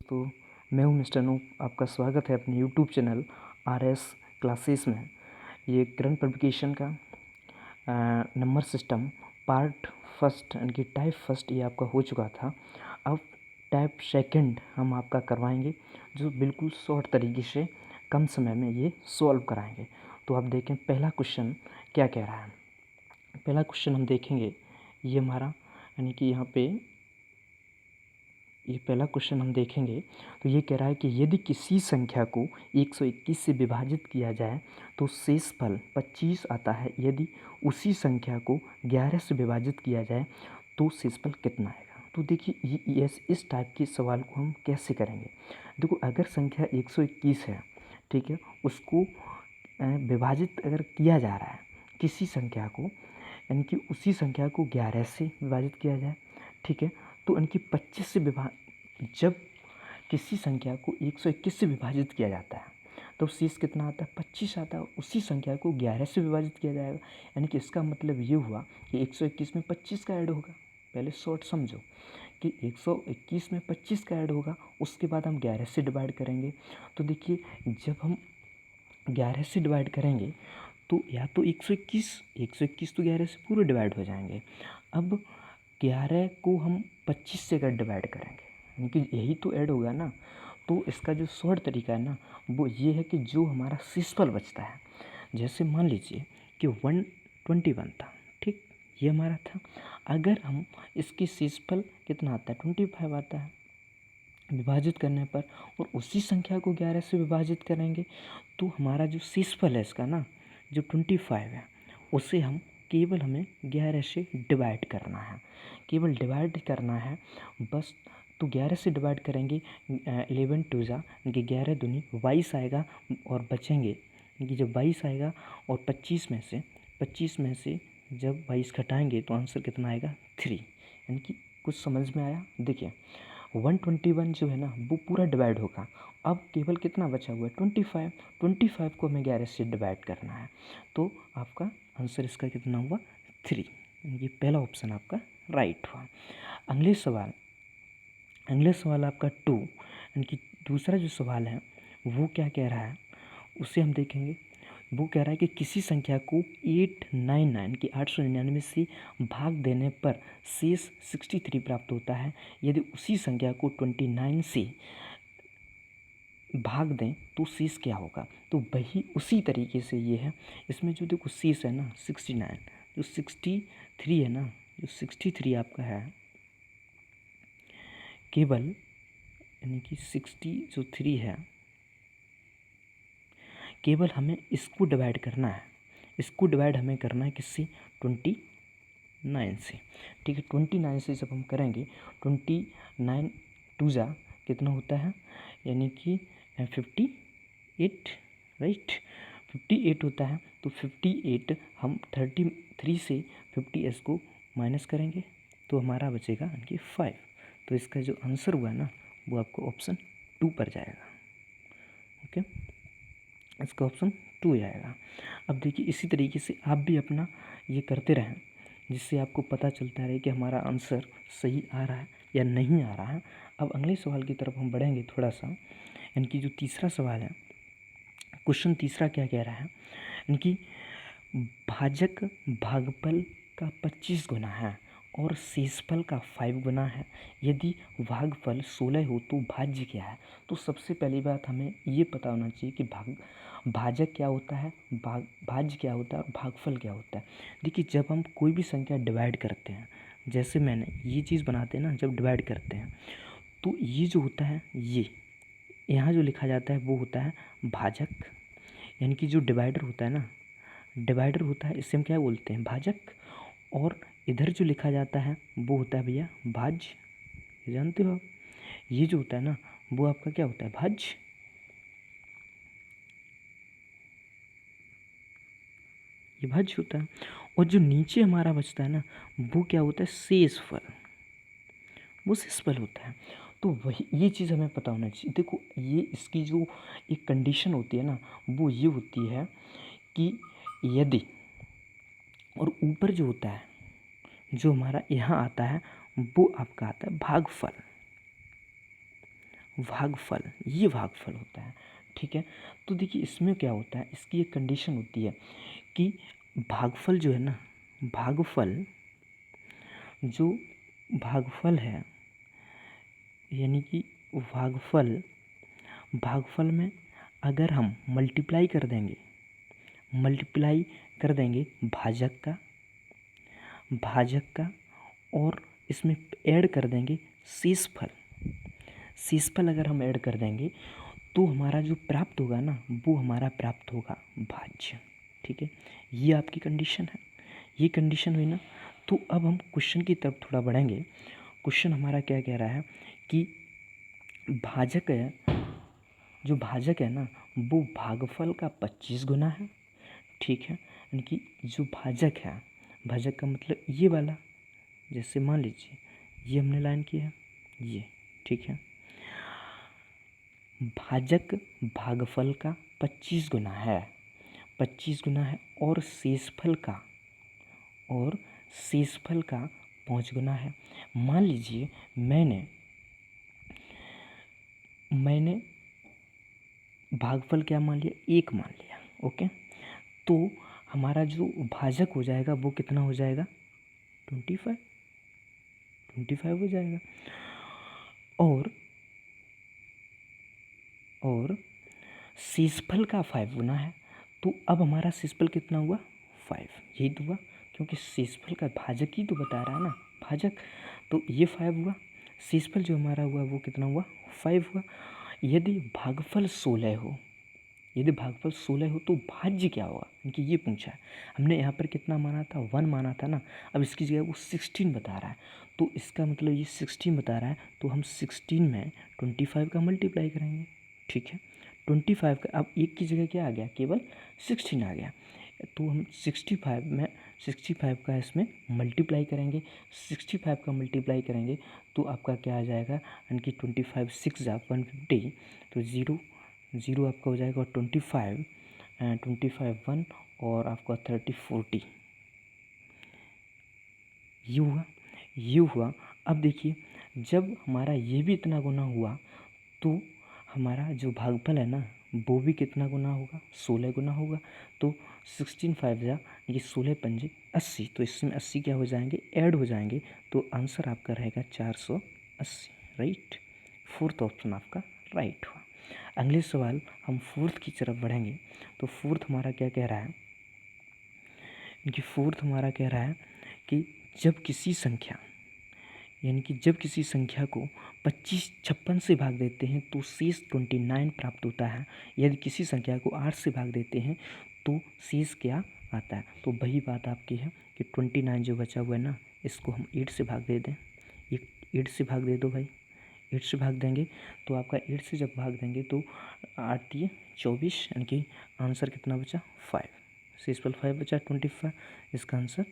दोस्तों, मैं हूं मिस्टर अनूप। आपका स्वागत है अपने यूट्यूब चैनल आरएस क्लासेस में। ये करंट पब्लिकेशन का नंबर सिस्टम पार्ट फर्स्ट यानी कि टाइप फर्स्ट ये आपका हो चुका था। अब टाइप सेकंड हम आपका करवाएंगे, जो बिल्कुल शॉर्ट तरीके से कम समय में ये सॉल्व कराएंगे। तो आप देखें पहला क्वेश्चन क्या कह रहा है। पहला क्वेश्चन हम देखेंगे, ये हमारा यानी कि यहाँ पे ये पहला क्वेश्चन हम देखेंगे। तो ये कह रहा है कि यदि किसी संख्या को 121 से विभाजित किया जाए तो शेषफल 25 आता है। यदि उसी संख्या को 11 से विभाजित किया जाए तो शेषफल कितना आएगा। तो देखिए इस टाइप के सवाल को हम कैसे करेंगे। देखो, अगर संख्या 121 है, ठीक है, उसको विभाजित अगर किया जा रहा है किसी संख्या को, यानी कि उसी संख्या को 11 से विभाजित किया जाए, ठीक है, तो इनकी 25 से जब किसी संख्या को 121 से विभाजित किया जाता है तो शेष कितना आता है, 25 आता है। उसी संख्या को 11 से विभाजित किया जाएगा, यानी कि इसका मतलब ये हुआ कि 121 में 25 का ऐड होगा। पहले शॉर्ट समझो कि 121 में 25 का ऐड होगा, उसके बाद हम 11 से डिवाइड करेंगे। तो देखिए, जब हम 11 से डिवाइड करेंगे तो या तो 121 तो 11 से पूरे डिवाइड हो जाएंगे। अब 11 को हम 25 से अगर डिवाइड करेंगे, यानी कि यही तो ऐड होगा ना। तो इसका जो शॉर्ट तरीका है ना, वो ये है कि जो हमारा शेषफल बचता है, जैसे मान लीजिए कि 121 था, ठीक, ये हमारा था। अगर हम इसकी शेषफल कितना आता है, 25 आता है विभाजित करने पर, और उसी संख्या को 11 से विभाजित करेंगे तो हमारा जो शेषफल है इसका ना, जो 25 है, उसे केवल हमें 11 से डिवाइड करना है, केवल डिवाइड करना है बस। तो 11 से डिवाइड करेंगे, 11 टू जा कि 11 दूनी 22 आएगा, और बचेंगे कि जब 22 आएगा और 25 में से जब 22 घटाएंगे तो आंसर कितना आएगा, 3। यानी कि कुछ समझ में आया। देखिए 121 जो है ना वो पूरा डिवाइड होगा। अब केवल कितना बचा हुआ है, 25 को हमें 11 से डिवाइड करना है। तो आपका आंसर इसका कितना हुआ, 3। ये पहला ऑप्शन आपका राइट हुआ। अगले सवाल आपका 2, यानी कि दूसरा जो सवाल है वो क्या कह रहा है उसे हम देखेंगे। वो कह रहा है कि किसी संख्या को 899 से भाग देने पर शेष 63 प्राप्त होता है। यदि उसी संख्या को 29 से भाग दें तो शेष क्या होगा। तो वही उसी तरीके से ये है। इसमें जो देखो शेष है ना 69, जो 63 है ना, जो 63 आपका है, केवल यानी कि 63 है, केवल हमें इसको डिवाइड करना है। इसको डिवाइड हमें करना है किससे, 29 से, ठीक है। 29 से जब हम करेंगे, 29 टू जा कितना होता है, यानी कि 58, राइट, 58 होता है। तो 58 हम 33 से 50s को माइनस करेंगे तो हमारा बचेगा यानी कि 5। तो इसका जो आंसर हुआ ना वो आपको ऑप्शन 2 पर जाएगा। ओके, इसका ऑप्शन 2 आएगा। अब देखिए इसी तरीके से आप भी अपना ये करते रहें, जिससे आपको पता चलता रहे कि हमारा आंसर सही आ रहा है या नहीं आ रहा है। अब अगले सवाल की तरफ हम बढ़ेंगे थोड़ा सा, यानी कि जो तीसरा सवाल है, क्वेश्चन तीसरा क्या कह रहा है, यानी कि भाजक भागफल का 25 गुना है और शेषफल का 5 गुना है। यदि भागफल 16 हो तो भाज्य क्या है। तो सबसे पहली बात हमें ये पता होना चाहिए कि भाजक क्या होता है, भाज्य क्या होता है और भागफल क्या होता है। देखिए, जब हम कोई भी संख्या डिवाइड करते हैं, जैसे मैंने ये चीज़ बनाते हैं ना, जब डिवाइड करते हैं तो ये जो होता है, ये यहाँ जो लिखा जाता है वो होता है भाजक, यानी कि जो डिवाइडर होता है ना, डिवाइडर होता है, इससे हम क्या बोलते हैं, भाजक। और इधर जो लिखा जाता है वो होता है भैया भाज्य, जानते हो आप। ये जो होता है ना वो आपका क्या होता है, भाज्य। ये भाज्य होता है। और जो नीचे हमारा बचता है ना वो क्या होता है, शेषफल, वो शेषफल होता है। तो वही ये चीज़ हमें पता होना चाहिए। देखो, ये इसकी जो एक कंडीशन होती है ना वो ये होती है कि यदि, और ऊपर जो होता है, जो हमारा यहाँ आता है वो आपका आता है भागफल, भागफल, ये भागफल होता है। ठीक है, तो देखिए इसमें क्या होता है, इसकी एक कंडीशन होती है कि भागफल जो है ना, भागफल जो भागफल है, यानी कि भागफल, भागफल में अगर हम मल्टीप्लाई कर देंगे भाजक का और इसमें ऐड कर देंगे शेषफल अगर हम ऐड कर देंगे तो हमारा जो प्राप्त होगा ना, वो हमारा प्राप्त होगा भाज्य। ठीक है, ये आपकी कंडीशन है, ये कंडीशन हुई ना। तो अब हम क्वेश्चन की तरफ थोड़ा बढ़ेंगे। क्वेश्चन हमारा क्या कह रहा है कि भाजक है, जो भाजक है ना वो भागफल का 25 गुना है। ठीक है, यानी कि जो भाजक है, भाजक का मतलब ये वाला, जैसे मान लीजिए ये हमने लाइन किया है ये। ठीक है, भाजक भागफल का 25 गुना है, 25 गुना है, और शेषफल का 5 गुना है। मान लीजिए मैंने भागफल क्या मान लिया, 1 मान लिया। ओके, तो हमारा जो भाजक हो जाएगा वो कितना हो जाएगा, 25 हो जाएगा। और शेषफल का 5 गुना है, तो अब हमारा शेषफल कितना हुआ, 5। यही तो हुआ, क्योंकि शेषफल का भाजक ही तो बता रहा है ना, भाजक, तो ये 5 हुआ। शेषफल जो हमारा हुआ वो कितना हुआ, 5 हुआ। यदि भागफल 16 हो तो भाज्य क्या होगा, क्योंकि ये पूछा है हमने। यहाँ पर कितना माना था, 1 माना था ना, अब इसकी जगह वो 16 बता रहा है, तो इसका मतलब ये 16 बता रहा है, तो हम 16 में 25 का मल्टीप्लाई करेंगे। ठीक है, 25 का, अब एक की जगह क्या आ गया, केवल 16 आ गया, तो हम 65 का इसमें मल्टीप्लाई करेंगे। 65 का मल्टीप्लाई करेंगे तो आपका क्या आ जाएगा, यानी कि 25 6 जा 150, तो ज़ीरो आपका हो जाएगा, और 25 1 और आपका 30 40, ये हुआ। अब देखिए जब हमारा ये भी इतना गुना हुआ तो हमारा जो भागफल है ना वो भी कितना गुना होगा, 16 गुना होगा। तो 16 5 जा, ये 16 पंजे 80, तो इसमें 80 क्या हो जाएंगे, ऐड हो जाएंगे, तो आंसर आपका रहेगा 480। राइट, फोर्थ ऑप्शन आपका राइट हुआ। अगले सवाल हम फोर्थ की तरफ बढ़ेंगे। तो फोर्थ हमारा क्या कह रहा है कि जब किसी संख्या, यानी कि जब किसी संख्या को 25 56 से भाग देते हैं तो शेष 29 प्राप्त होता है। यदि किसी संख्या को 8 से भाग देते हैं तो शेष क्या आता है। तो वही बात आपकी है कि 29 जो बचा हुआ है ना, इसको हम 8 से भाग दे दें। 8 से भाग दे दो भाई, 8 से भाग देंगे तो आपका 8 से जब भाग देंगे तो 8 ये 24, यानी कि आंसर कितना बचा, 5। शेषफल 5 बचा, 25, इसका आंसर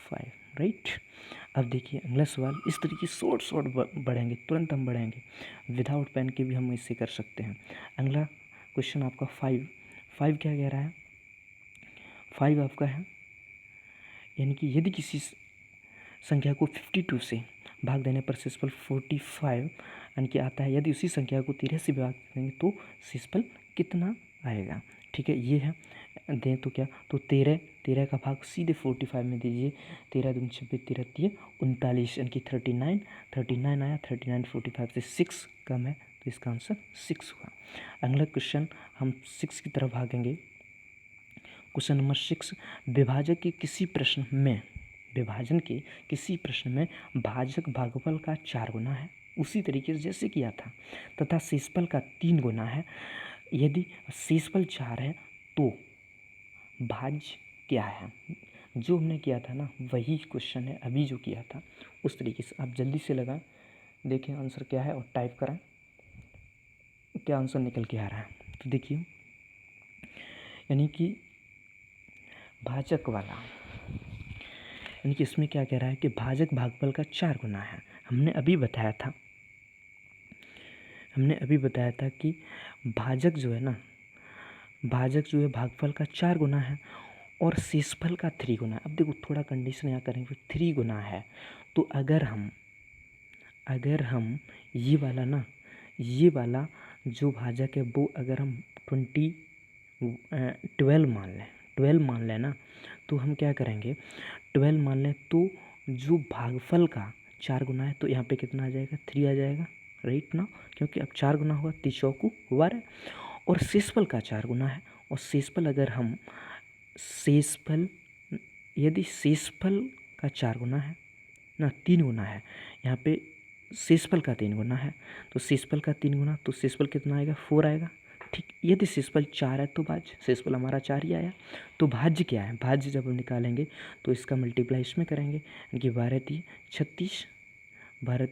5। राइट, अब देखिए अगला सवाल, इस तरीके शॉर्ट बढ़ेंगे, तुरंत हम बढ़ेंगे, विदाउट पेन के भी हम इसे कर सकते हैं। अगला क्वेश्चन आपका 5 क्या कह रहा है, 5 आपका है, यानी कि यदि किसी संख्या को 52 से भाग देने पर शेषफल 45 यानी कि आता है, यदि उसी संख्या को 13 से भाग देंगे तो शेषफल कितना आएगा। ठीक है, ये है, दें तो क्या, तो 13 का भाग सीधे 45 में दीजिए। 13 दूनी 26, 13 तिये 39, यानी कि 39 आया। 39 45 से 6 कम है, तो इसका आंसर 6 हुआ। अगला क्वेश्चन हम 6 की तरफ भागेंगे। क्वेश्चन नंबर 6, विभाजन के किसी प्रश्न में भाजक भागफल का 4 गुना है, उसी तरीके से जैसे किया था, तथा शेषफल का 3 गुना है। यदि शेषफल 4 है तो भाज्य क्या है। जो हमने किया था ना वही क्वेश्चन है, अभी जो किया था उस तरीके से आप जल्दी से लगाएं, देखें आंसर क्या है और टाइप करें क्या आंसर निकल के आ रहा है। तो देखिए, यानी कि भाजक वाला, यानी कि इसमें क्या कह रहा है कि भाजक भागफल का 4 गुना है। हमने अभी बताया था कि भाजक जो है भागफल का 4 गुना है और शेषफल का 3 गुना है। अब देखो थोड़ा कंडीशन यहाँ करेंगे, 3 गुना है तो अगर हम ये वाला ना, ये वाला जो भाजक है वो अगर हम 12 मान लें ना, तो हम क्या करेंगे, 12 मान लें तो जो भागफल का 4 गुना है तो यहाँ पे कितना आ जाएगा, 3 आ जाएगा, राइट ना, क्योंकि अब 4 गुना हुआ, 3 चौकू 12, और शेषफल का 4 गुना है, और शेषफल अगर हम यदि शेषफल का 4 गुना है ना, 3 गुना है, यहाँ पे शेषफल का 3 गुना है, तो शेषफल का 3 गुना, तो शेषफल कितना आएगा, 4 आएगा, ठीक। यदि शेषफल 4 है तो भाज्य, शेषफल हमारा 4 ही आया, तो भाज्य क्या है, भाज्य जब हम निकालेंगे तो इसका मल्टीप्लाई इसमें करेंगे, यानी कि 12 ×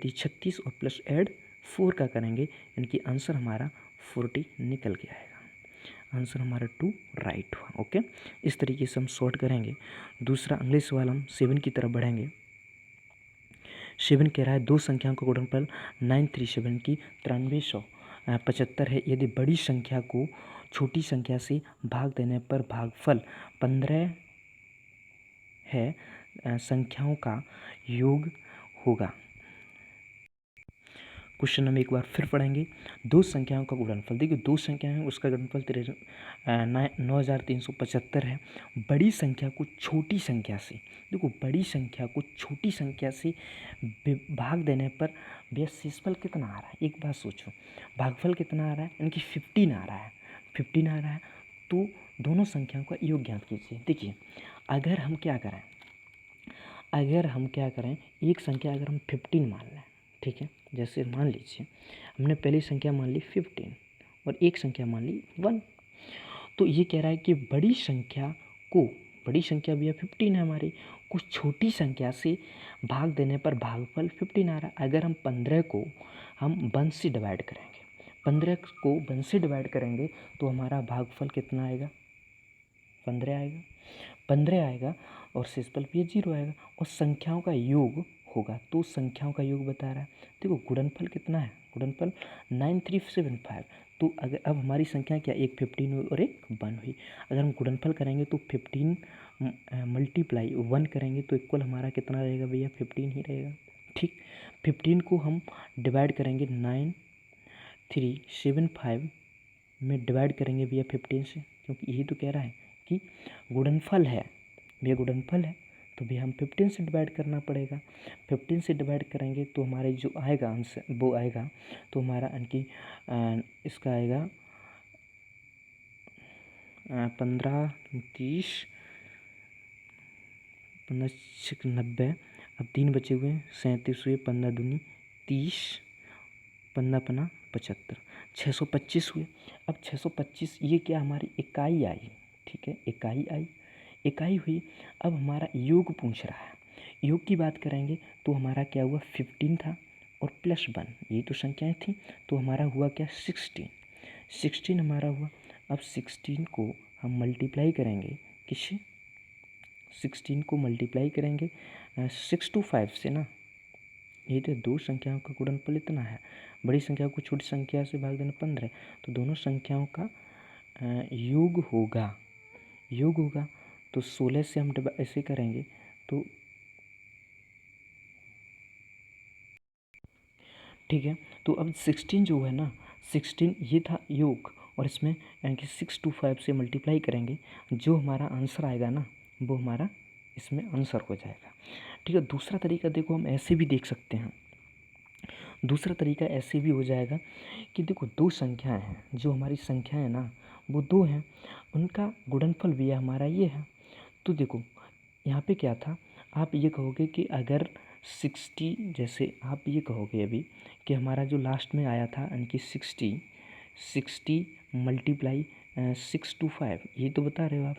36 और प्लस ऐड 4 का करेंगे, यानी कि आंसर हमारा 40 निकल के आएगा, आंसर हमारा 2 राइट हुआ। ओके, इस तरीके से हम सॉर्ट करेंगे। दूसरा अगले सवाल हम 7 की तरफ बढ़ेंगे। 7 कह रहा है दो संख्याओं का गुणनफल 937 की 9375 है, यदि बड़ी संख्या को छोटी संख्या से भाग देने पर भागफल 15 है, संख्याओं का योग होगा। क्वेश्चन हम एक बार फिर पढ़ेंगे। दो संख्याओं का गुणनफल, देखिए दो संख्याएं हैं, उसका गुणनफल 9375 है। बड़ी संख्या को छोटी संख्या से, देखो बड़ी संख्या को छोटी संख्या से भाग देने पर भैया शेषफल कितना आ रहा है, एक बात सोचो, भागफल कितना आ रहा है, यानी कि 15 आ रहा है, 15 आ रहा है, तो दोनों संख्याओं का योग ज्ञात कीजिए। देखिए अगर हम क्या करें, एक संख्या अगर हम 15 मान लें, ठीक है, जैसे मान लीजिए हमने पहली संख्या मान ली 15 और एक संख्या मान ली 1, तो ये कह रहा है कि बड़ी संख्या भी 15 है हमारी, कुछ छोटी संख्या से भाग देने पर भागफल 15 आ रहा है। अगर हम 15 को हम 1 से डिवाइड करेंगे, तो हमारा भागफल कितना आएगा, 15 आएगा, और शेषफल भी 0 आएगा, और संख्याओं का योग होगा, तो संख्याओं का योग बता रहा है। देखो गुणनफल कितना है, गुणनफल 9375, तो अगर अब हमारी संख्या क्या, एक 15 हुई और एक 1 हुई, अगर हम गुणनफल करेंगे तो 15 मल्टीप्लाई 1 करेंगे तो इक्वल हमारा कितना रहेगा भैया, 15 ही रहेगा, ठीक। 15 को हम डिवाइड करेंगे 9375 में डिवाइड करेंगे भैया 15 से, क्योंकि यही तो कह रहा है कि गुणनफल है भैया, गुणनफल है, तो भैया हम 15 से डिवाइड करना पड़ेगा। 15 से डिवाइड करेंगे तो हमारे जो आएगा आंसर वो आएगा, तो हमारा यानी इसका आएगा 15 30 15 90, अब 3 बचे हुए हैं, 37 हुए, 15 दूनी 30, 15 पना 75, 625 हुए। अब 625 ये क्या हमारी इकाई आई, ठीक है, इकाई हुई। अब हमारा योग पूछ रहा है, योग की बात करेंगे तो हमारा क्या हुआ, 15 था और प्लस 1, यही तो संख्याएं थी, तो हमारा हुआ क्या, 16 हमारा हुआ। अब 16 को हम मल्टीप्लाई करेंगे, किससे, 16 को मल्टीप्लाई करेंगे 6 to 5 से ना, ये तो दो संख्याओं का गुणनफल इतना है, बड़ी संख्या को छोटी संख्या से भाग देना 15, तो दोनों संख्याओं का योग होगा, तो 16 से हम ऐसे करेंगे तो ठीक है। तो अब 16 जो है ना, 16 ये था योग, और इसमें यानी कि 6 to 5 से मल्टीप्लाई करेंगे, जो हमारा आंसर आएगा ना वो हमारा इसमें आंसर हो जाएगा, ठीक है। दूसरा तरीका देखो हम ऐसे भी देख सकते हैं, दूसरा तरीका ऐसे भी हो जाएगा कि देखो दो संख्याएं हैं, जो हमारी संख्याएं हैं ना वो दो हैं, उनका गुणनफल भी हमारा ये है, तो देखो यहाँ पे क्या था, आप ये कहोगे कि अगर 60, जैसे आप ये कहोगे अभी कि हमारा जो लास्ट में आया था यानी कि 60 मल्टीप्लाई 6 to 5, ये तो बता रहे हो आप,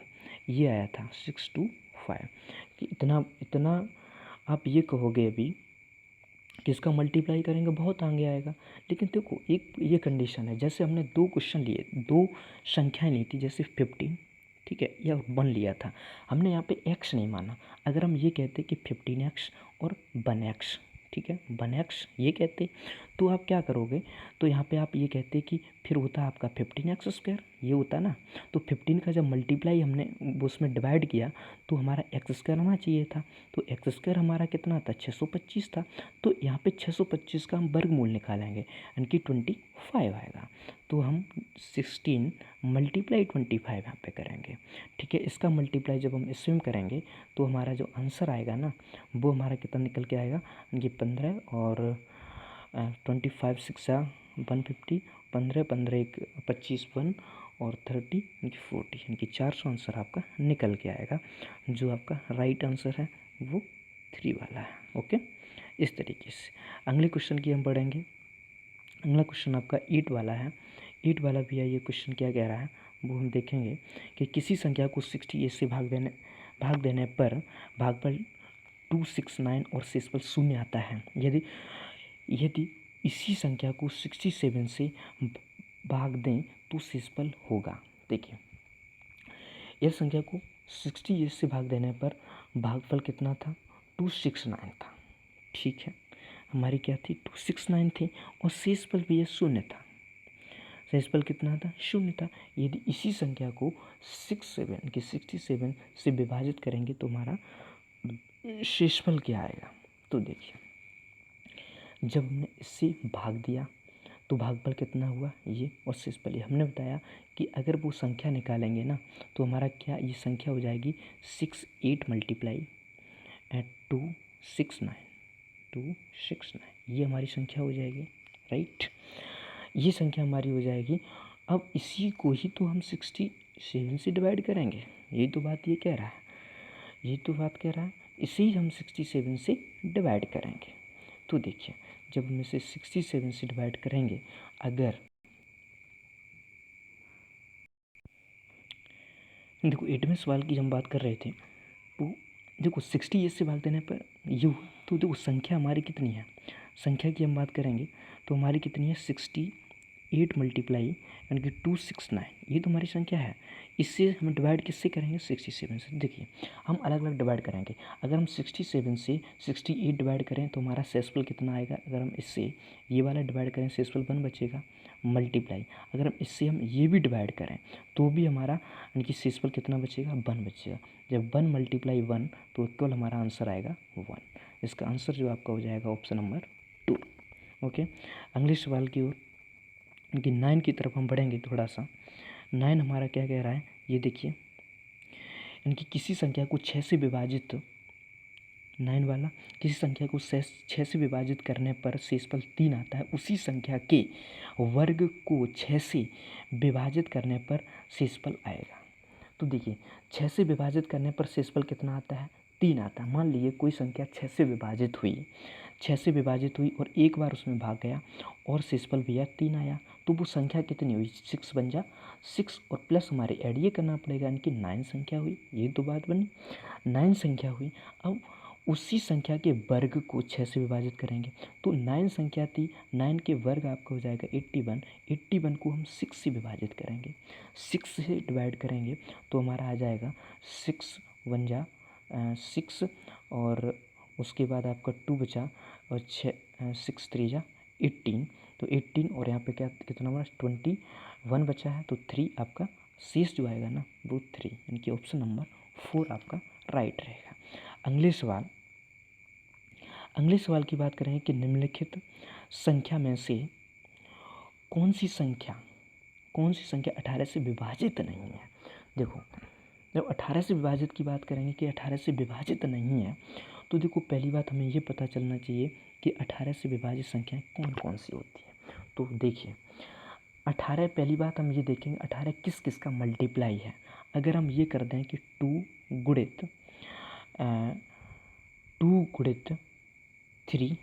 ये आया था 6 to 5 कि इतना आप ये कहोगे अभी कि इसका मल्टीप्लाई करेंगे बहुत आगे आएगा। लेकिन देखो एक ये कंडीशन है, जैसे हमने दो क्वेश्चन लिए, दो संख्याएं ली थी, जैसे 15, ठीक है, या 1 लिया था, हमने यहाँ पे x नहीं माना। अगर हम ये कहते कि 15x और 1x, ठीक है, 1x ये कहते। तो आप क्या करोगे, तो यहाँ पे आप ये कहते कि फिर होता है आपका 15x², ये होता ना। तो 15 का जब मल्टीप्लाई हमने उसमें डिवाइड किया तो हमारा x² आना चाहिए था। तो x² हमारा कितना था, 625 था। तो यहाँ पे 625 का हम वर्गमूल निकालेंगे, यानी कि 25 आएगा। तो हम 16 मल्टीप्लाई 25 यहाँ पे करेंगे, ठीक है। इसका मल्टीप्लाई जब हम इसमें करेंगे तो हमारा जो आंसर आएगा ना, वो हमारा कितना निकल के आएगा, ये 15 और 25 6 150, 15 15 1 25 1 और 30 यानी कि 40, यानी कि 400 आंसर आपका निकल के आएगा। जो आपका राइट आंसर है वो 3 वाला है। ओके, इस तरीके से अगले क्वेश्चन की हम पढ़ेंगे। अगला क्वेश्चन आपका 8 वाला है। 8 वाला भी है, ये क्वेश्चन क्या कह रहा है वो हम देखेंगे कि किसी संख्या को 68 से भाग देने पर भागफल 269 और शेषफल 0 आता है। यदि इसी संख्या को 67 से भाग दें तो शेषफल होगा। देखिए, यह संख्या को 68 से भाग देने पर भागफल कितना था, 269 था, ठीक है। हमारी क्या थी, 269 थी, और शेषफल भी 0 था। शेषफल कितना था, 0 था। यदि इसी संख्या को 67 से विभाजित करेंगे तो हमारा शेषफल क्या आएगा। तो देखिए, जब हमने इससे भाग दिया तो भागफल कितना हुआ, ये, और शेषफल ये। हमने बताया कि अगर वो संख्या निकालेंगे ना तो हमारा क्या, ये संख्या हो जाएगी 68 मल्टीप्लाई 269, ये हमारी संख्या हो जाएगी, राइट। ये संख्या हमारी हो जाएगी। अब इसी को ही तो हम 67 से डिवाइड करेंगे, यही तो बात ये कह रहा है, इसे ही हम 67 से डिवाइड करेंगे। तो देखिए, जब हम इसे 67 से डिवाइड करेंगे, अगर देखो 8वें सवाल की हम बात कर रहे थे, तो देखो 68 से भाग देने पर यू, तो देखो संख्या हमारी कितनी है, संख्या की हम बात करेंगे तो हमारी कितनी है, 68 मल्टीप्लाई यानी कि 269, ये तो हमारी संख्या है। इससे हम डिवाइड किससे करेंगे, 67 से। देखिए, हम अलग अलग डिवाइड करेंगे। अगर हम 67 से 68 डिवाइड करें तो हमारा शेषफल कितना आएगा। अगर हम इससे ये वाला डिवाइड करें, शेषफल 1 बचेगा, मल्टीप्लाई अगर हम इससे ये भी डिवाइड करें तो भी हमारा यानी कि शेषफल कितना बचेगा, 1 बचेगा। जब 1 मल्टीप्लाई 1 तो केवल हमारा आंसर आएगा 1। इसका आंसर जो आपका हो जाएगा ऑप्शन नंबर 2। ओके, अगले सवाल की ओर कि 9 की तरफ हम बढ़ेंगे थोड़ा सा। 9 हमारा क्या कह रहा है, ये देखिए, इनकी किसी संख्या को 6 से विभाजित, 9 वाला, किसी संख्या को 6 से विभाजित करने पर शेषफल 3 आता है। उसी संख्या के वर्ग को 6 से विभाजित करने पर शेषफल आएगा। तो देखिए, 6 से विभाजित करने पर शेषफल कितना आता है, 3 आता है। मान लीजिए कोई संख्या 6 से विभाजित हुई और एक बार उसमें भाग गया और शेषफल भैया 3 आया, तो वो संख्या कितनी हुई, 6 बन जा 6, और प्लस हमारे ऐड ये करना पड़ेगा, यानी कि 9 संख्या हुई। ये तो बात बनी, 9 संख्या हुई। अब उसी संख्या के वर्ग को 6 से विभाजित करेंगे तो 9 संख्या थी, 9 के वर्ग आपका हो जाएगा 81। 81 को हम 6 से विभाजित करेंगे, 6 से डिवाइड करेंगे तो हमारा आ जाएगा 6 1 जा 6, और उसके बाद आपका 2 बचा, और 6 3 जा 18। तो 18 और यहाँ पे क्या कितना बचा, 21 बचा है, तो 3 आपका शेष जो आएगा ना वो 3, यानी कि ऑप्शन नंबर 4 आपका राइट रहेगा। अगले सवाल की बात करें कि निम्नलिखित संख्या में से कौन सी संख्या 18 से विभाजित नहीं है। देखो, जब 18 से विभाजित की बात करेंगे कि 18 से विभाजित नहीं है, तो देखो पहली बात हमें ये पता चलना चाहिए कि 18 से विभाजित संख्याएं कौन कौन सी होती है। तो देखिए, 18, पहली बात हम ये देखेंगे 18 किस किस का मल्टीप्लाई है। अगर हम ये कर दें कि 2 गुणित 3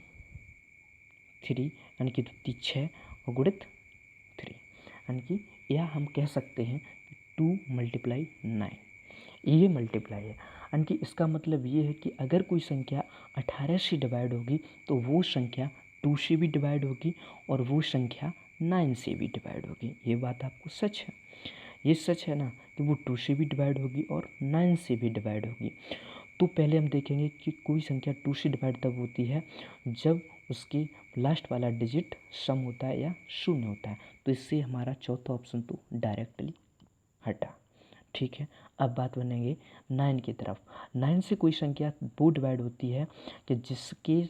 यानी कि 6 और गुणित 3, यानी कि या हम कह सकते हैं 2 मल्टीप्लाई 9, ये मल्टीप्लाई है। यानी कि इसका मतलब ये है कि अगर कोई संख्या 18 से डिवाइड होगी तो वो संख्या 2 से भी डिवाइड होगी और वो संख्या 9 से भी डिवाइड होगी। ये बात आपको सच है, ये सच है ना, कि वो 2 से भी डिवाइड होगी और 9 से भी डिवाइड होगी। तो पहले हम देखेंगे कि कोई संख्या 2 से डिवाइड तब होती है जब उसके लास्ट वाला डिजिट सम होता है या शून्य होता है। तो इससे हमारा चौथा ऑप्शन तो डायरेक्टली हटा। ठीक है, अब बात बनेंगे 9 की तरफ। 9 से कोई संख्या वो डिवाइड होती है कि जिसके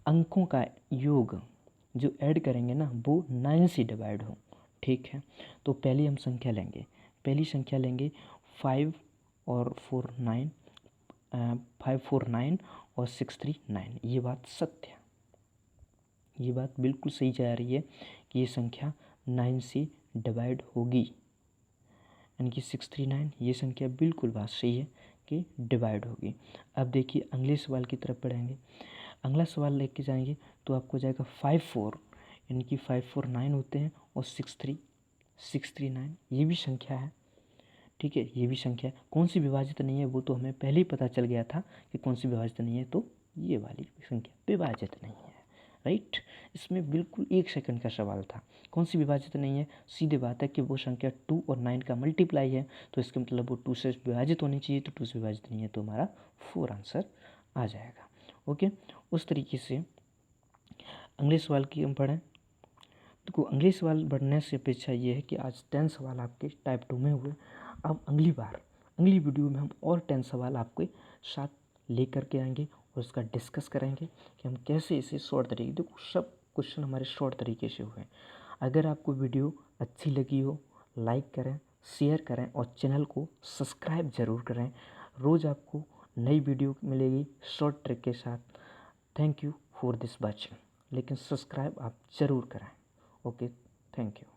अंकों का योग जो ऐड करेंगे ना वो 9 से डिवाइड हो। ठीक है, तो पहली हम संख्या लेंगे, पहली संख्या लेंगे 5 और 4 9, 5 4 9 और 6 3 9। ये बात सत्य है, ये बात बिल्कुल सही जा रही है कि ये संख्या 9 से डिवाइड होगी, यानी कि 639 ये संख्या बिल्कुल बात सही है कि डिवाइड होगी। अब देखिए अगले सवाल की तरफ बढ़ेंगे। अगला सवाल लेके जाएंगे तो आपको जाएगा 5 4, यानी कि 5 4 9 होते हैं और 6 3 9 ये भी संख्या है। ठीक है, ये भी संख्या कौन सी विभाजित नहीं है वो तो हमें पहले ही पता चल गया था कि कौन सी विभाजित नहीं है, तो ये वाली संख्या विभाजित नहीं है। राइट, इसमें बिल्कुल 1 सेकंड का सवाल था। कौन सी विभाजित नहीं है, सीधे बात है कि वो संख्या 2 और 9 का मल्टीप्लाई है, तो इसका मतलब वो 2 से विभाजित होनी चाहिए, तो 2 से विभाजित नहीं है, तो हमारा 4 आंसर आ जाएगा। ओके, उस तरीके से अगले सवाल की हम पढ़ें। तो अगले सवाल बढ़ने से अपेक्षा ये है कि आज 10 सवाल आपके टाइप 2 में हुए। अब अगली वीडियो में हम और 10 सवाल आपके साथ लेकर के आएंगे और उसका डिस्कस करेंगे कि हम कैसे इसे शॉर्ट तरीके, देखो सब क्वेश्चन हमारे शॉर्ट तरीके से हुए। अगर आपको वीडियो अच्छी लगी हो लाइक करें, शेयर करें और चैनल को सब्सक्राइब ज़रूर करें। रोज़ आपको नई वीडियो मिलेगी शॉर्ट ट्रिक के साथ। Thank you for this watching, लेकिन सब्सक्राइब आप ज़रूर करें। Okay, thank you.